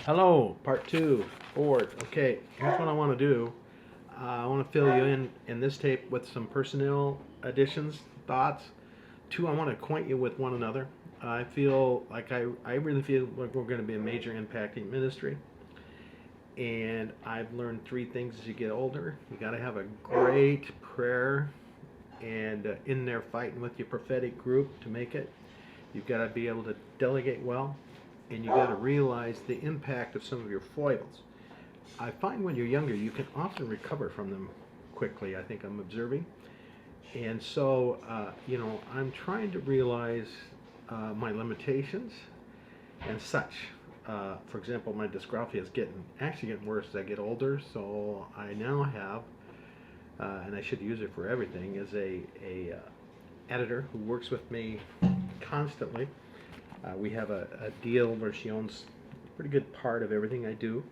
Hello, part two, board. Okay, here's what I want to do. I want to fill you in this tape with some personnel additions, thoughts. Two, I want to acquaint you with one another. I feel like I really feel like we're going to be a major impact in ministry. And I've learned three things as you get older. You got to have a great prayer and in there fighting with your prophetic group to make it. You've got to be able to delegate well, and you got to realize the impact of some of your foibles. I find when you're younger, you can often recover from them quickly. I think I'm observing, and so I'm trying to realize my limitations and such. For example, my dysgraphia is actually getting worse as I get older. So I now have, and I should use it for everything, is a editor who works with me constantly. We have a deal where she owns a pretty good part of everything I do,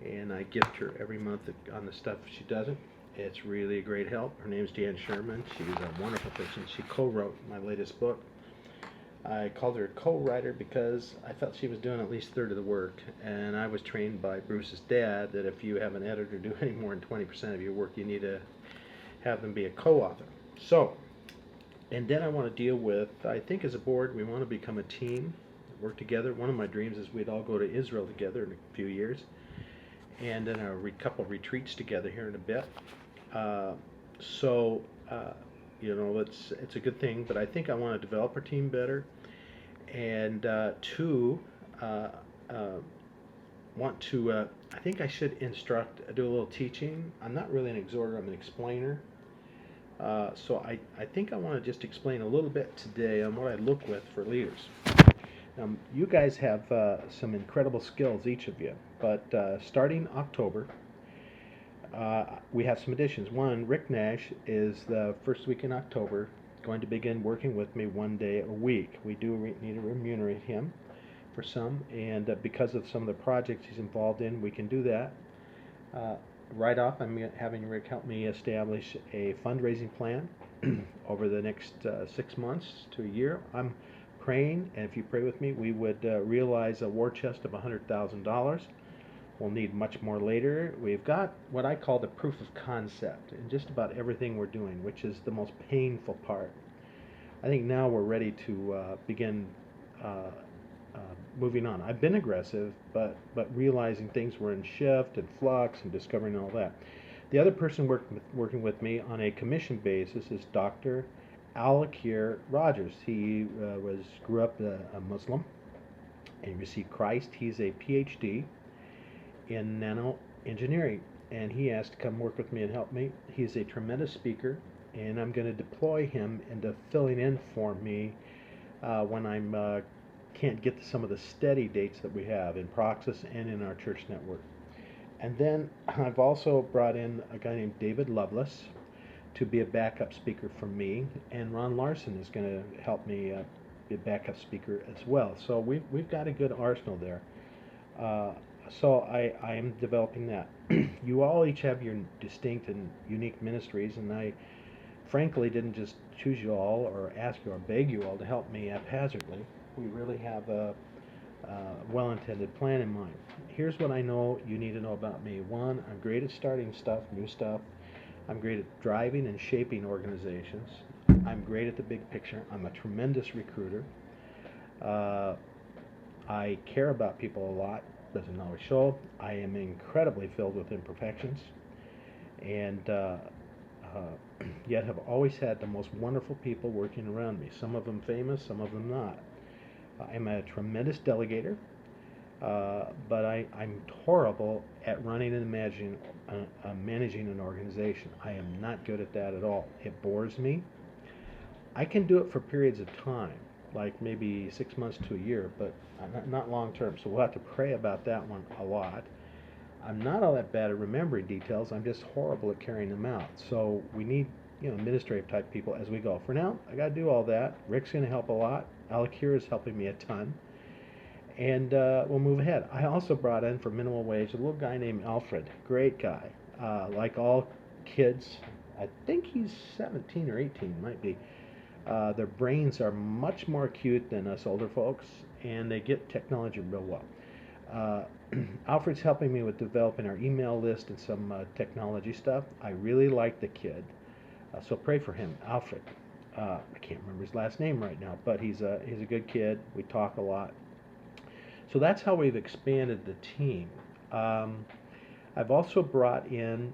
and I gift her every month on the stuff she doesn't. It's really a great help. Her name's Jan Sherman. She's a wonderful person. She co-wrote my latest book. I called her a co-writer because I felt she was doing at least a third of the work, and I was trained by Bruce's dad that if you have an editor do any more than 20% of your work, you need to have them be a co-author. So, and then I want to deal with, I think as a board, we want to become a team, work together. One of my dreams is we'd all go to Israel together in a few years, and then a couple of retreats together here in a bit. Uh, so, uh, it's a good thing, but I think I want to develop our team better, and two, uh, uh, want to. I think I should do a little teaching. I'm not really an exhorter; I'm an explainer. So I think I want to just explain a little bit today on what I look with for leaders. You guys have some incredible skills, each of you, but starting October, we have some additions. One, Rick Nash is the first week in October going to begin working with me one day a week. We do need to remunerate him for some, and because of some of the projects he's involved in, we can do that. Uh, right off, I'm having Rick help me establish a fundraising plan over the next 6 months to a year. I'm praying, and if you pray with me, we would realize a war chest of $100,000. We'll need much more later. We've got what I call the proof of concept in just about everything we're doing, which is the most painful part. I think now we're ready to begin uh, uh, moving on. I've been aggressive, but realizing things were in shift and flux and discovering all that. The other person working with me on a commission basis is Dr. Al-Akir Rogers. He grew up a Muslim and received Christ. He's a PhD in nano engineering, and he asked to come work with me and help me. He's a tremendous speaker, and I'm going to deploy him into filling in for me when I'm can't get to some of the steady dates that we have in Proxus and in our church network. And then I've also brought in a guy named David Lovelace to be a backup speaker for me, and Ron Larson is going to help me be a backup speaker as well. So we've got a good arsenal there. Uh, so I am developing that. You all each have your distinct and unique ministries, and I frankly didn't just choose you all or ask you or beg you all to help me haphazardly. We really have a well-intended plan in mind. Here's what I know you need to know about me. One, I'm great at starting stuff, new stuff. I'm great at driving and shaping organizations. I'm great at the big picture. I'm a tremendous recruiter. Uh, I care about people a lot. Doesn't always show. I am incredibly filled with imperfections, and yet have always had the most wonderful people working around me. Some of them famous, some of them not. I'm a tremendous delegator, but I'm horrible at running and managing an organization. I am not good at that at all. It bores me. I can do it for periods of time, like maybe 6 months to a year, but not long term. So we'll have to pray about that one a lot. I'm not all that bad at remembering details. I'm just horrible at carrying them out. So we need, administrative type people as we go. For now, I got to do all that. Rick's going to help a lot. Alakira is helping me a ton, and we'll move ahead. I also brought in for minimal wage a little guy named Alfred. Great guy. Like all kids, I think he's 17 or 18, might be. Their brains are much more acute than us older folks, and they get technology real well. Uh, Alfred's helping me with developing our email list and some technology stuff. I really like the kid, so pray for him, Alfred. I can't remember his last name right now, but he's a good kid. We talk a lot. So that's how we've expanded the team. Um, I've also brought in.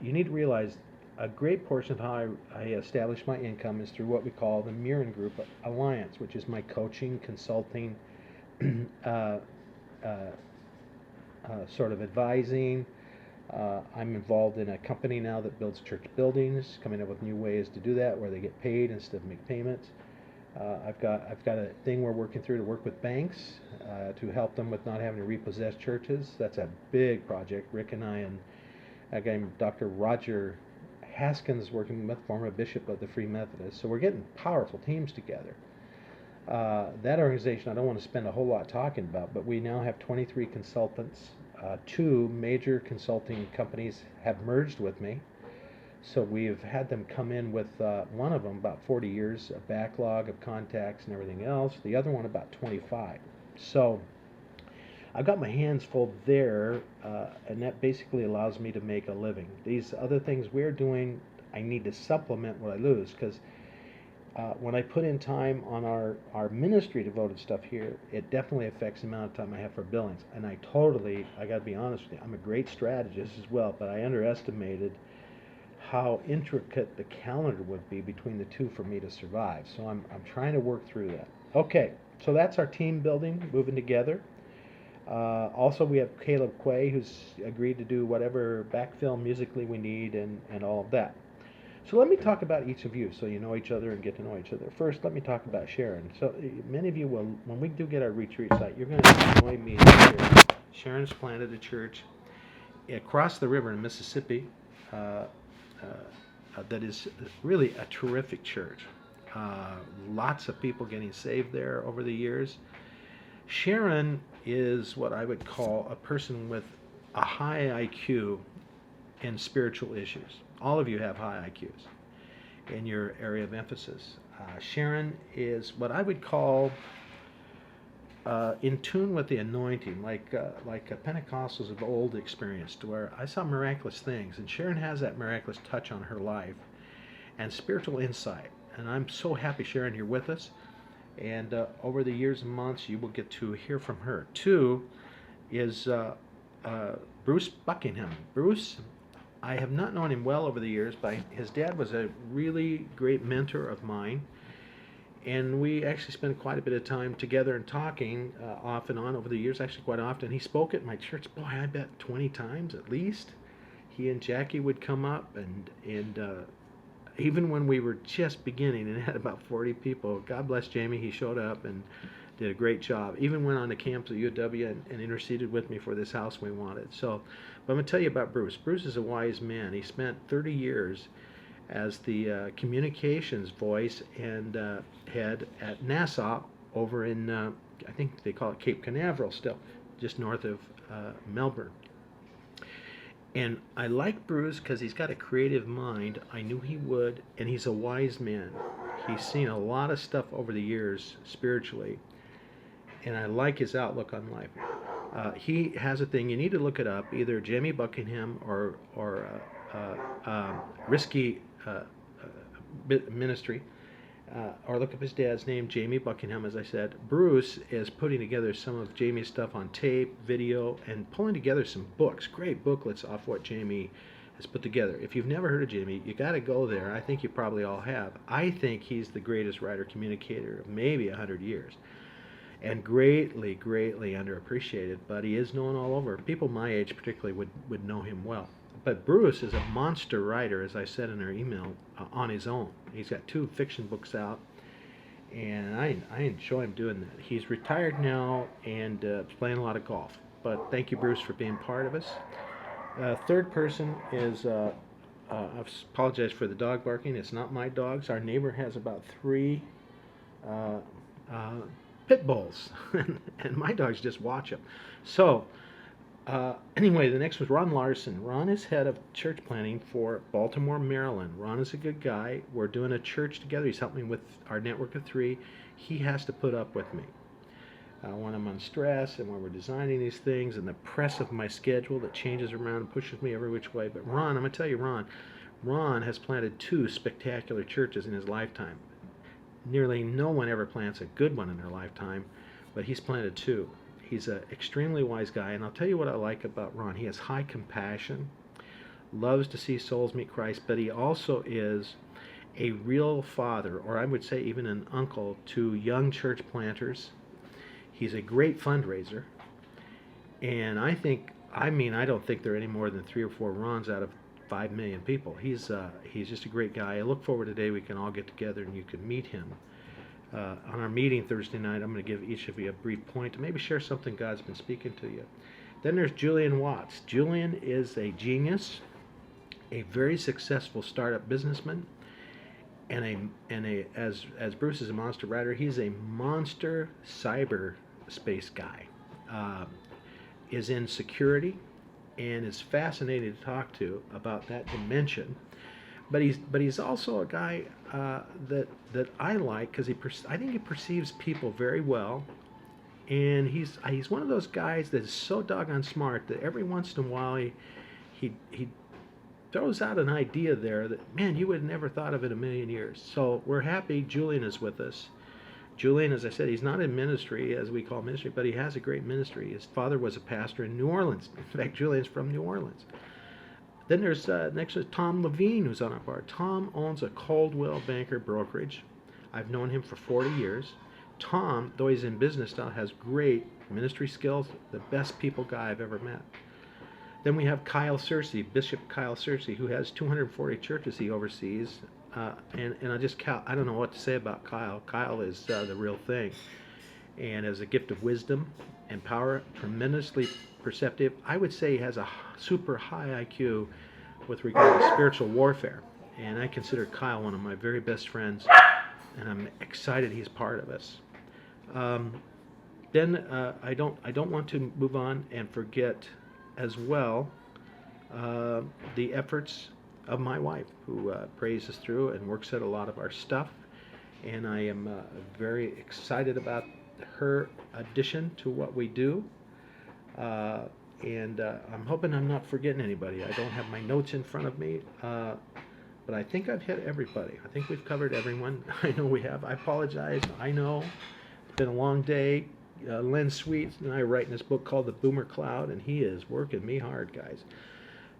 You need to realize a great portion of how I establish my income is through what we call the Mirren Group Alliance, which is my coaching, consulting, uh, uh, sort of advising. I'm involved in a company now that builds church buildings, coming up with new ways to do that, where they get paid instead of make payments. I've got a thing we're working through to work with banks to help them with not having to repossess churches. That's a big project. Rick and I and a guy named Dr. Roger Haskins working with former bishop of the Free Methodists. So we're getting powerful teams together. That organization I don't want to spend a whole lot talking about, but we now have 23 consultants. Two major consulting companies have merged with me. So we've had them come in with one of them about 40 years, a backlog of contacts and everything else. The other one about 25. So I've got my hands full there, and that basically allows me to make a living. These other things we're doing, I need to supplement what I lose, because when I put in time on our ministry devoted stuff here, it definitely affects the amount of time I have for billings. And I got to be honest with you, I'm a great strategist as well, but I underestimated how intricate the calendar would be between the two for me to survive. So I'm trying to work through that. Okay, so that's our team building, moving together. Also, we have Caleb Quay, who's agreed to do whatever backfill musically we need and all of that. So let me talk about each of you so you know each other and get to know each other. First, let me talk about Sharon. So many of you will, when we do get our retreat site, you're going to enjoy meeting Sharon. Sharon's planted a church across the river in Mississippi that is really a terrific church. Lots of people getting saved there over the years. Sharon is what I would call a person with a high IQ in spiritual issues. All of you have high IQs in your area of emphasis. Sharon is what I would call in tune with the anointing, like Pentecostals of old experienced, where I saw miraculous things, and Sharon has that miraculous touch on her life and spiritual insight. And I'm so happy, Sharon, you're with us. And over the years and months, you will get to hear from her. Two is Bruce Buckingham. Bruce, I have not known him well over the years, but his dad was a really great mentor of mine. And we actually spent quite a bit of time together and talking off and on over the years, actually quite often. He spoke at my church, boy, I bet 20 times at least. He and Jackie would come up, and even when we were just beginning and had about 40 people, God bless Jamie, he showed up and did a great job. Even went on the campus at UW and interceded with me for this house we wanted. So, but I'm going to tell you about Bruce. Bruce is a wise man. He spent 30 years as the communications voice and head at NASA over in, I think they call it Cape Canaveral still, just north of Melbourne. And I like Bruce because he's got a creative mind. I knew he would, and he's a wise man. He's seen a lot of stuff over the years spiritually, and I like his outlook on life. He has a thing, you need to look it up, either Jamie Buckingham or Risky Ministry, or look up his dad's name, Jamie Buckingham, as I said. Bruce is putting together some of Jamie's stuff on tape, video, and pulling together some books, great booklets off what Jamie has put together. If you've never heard of Jamie, you got to go there. I think you probably all have. I think he's the greatest writer communicator of maybe 100 years. And greatly, greatly underappreciated, but he is known all over. People my age particularly would know him well. But Bruce is a monster writer, as I said in our email, on his own. He's got 2 fiction books out, and I enjoy him doing that. He's retired now and playing a lot of golf. But thank you, Bruce, for being part of us. Third person is, I apologize for the dog barking. It's not my dogs. Our neighbor has about 3 pit bulls, and my dogs just watch them. So, anyway, the next was Ron Larson. Ron is head of church planning for Baltimore, Maryland. Ron is a good guy. We're doing a church together. He's helping me with our network of 3. He has to put up with me. when I'm on stress and when we're designing these things and the press of my schedule that changes around and pushes me every which way. But Ron, I'm going to tell you, Ron has planted 2 spectacular churches in his lifetime. Nearly no one ever plants a good one in their lifetime, but he's planted 2. He's an extremely wise guy, and I'll tell you what I like about Ron. He has high compassion, loves to see souls meet Christ, but he also is a real father, or I would say even an uncle, to young church planters. He's a great fundraiser, and I don't think there are any more than 3 or 4 Rons out of 5 million people. He's just a great guy. I look forward to the day we can all get together and you can meet him. On our meeting Thursday night, I'm going to give each of you a brief point to maybe share something God's been speaking to you. Then there's Julian Watts. Julian is a genius, a very successful startup businessman, and as Bruce is a monster writer, he's a monster cyberspace guy. Is in security and is fascinating to talk to about that dimension. But he's also a guy that I like because I think he perceives people very well, and he's one of those guys that is so doggone smart that every once in a while he throws out an idea there that, man, you would have never thought of in a million years. So we're happy Julian is with us. Julian, as I said, he's not in ministry, as we call ministry, but he has a great ministry. His father was a pastor in New Orleans. In fact, Julian's from New Orleans. Then there's next is Tom Levine, who's on our board. Tom owns a Coldwell Banker brokerage. I've known him for 40 years. Tom, though he's in business now, has great ministry skills, the best people guy I've ever met. Then we have Kyle Searcy, Bishop Kyle Searcy, who has 240 churches he oversees. And I don't know what to say about Kyle. Kyle is the real thing, and has a gift of wisdom and power, tremendously perceptive. I would say he has a super high IQ with regard to spiritual warfare, and I consider Kyle one of my very best friends, and I'm excited he's part of us. Then I don't want to move on and forget as well the efforts of my wife, who prays us through and works at a lot of our stuff, and I am very excited about her addition to what we do, and I'm hoping I'm not forgetting anybody. I don't have my notes in front of me, but I think I've hit everybody. I think we've covered everyone. I know we have. I apologize. I know it's been a long day. Len Sweet and I are writing this book called The Boomer Cloud, and he is working me hard, guys.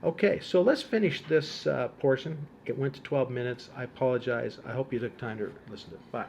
Okay, so let's finish this portion. It went to 12 minutes. I apologize. I hope you took time to listen to it. Bye.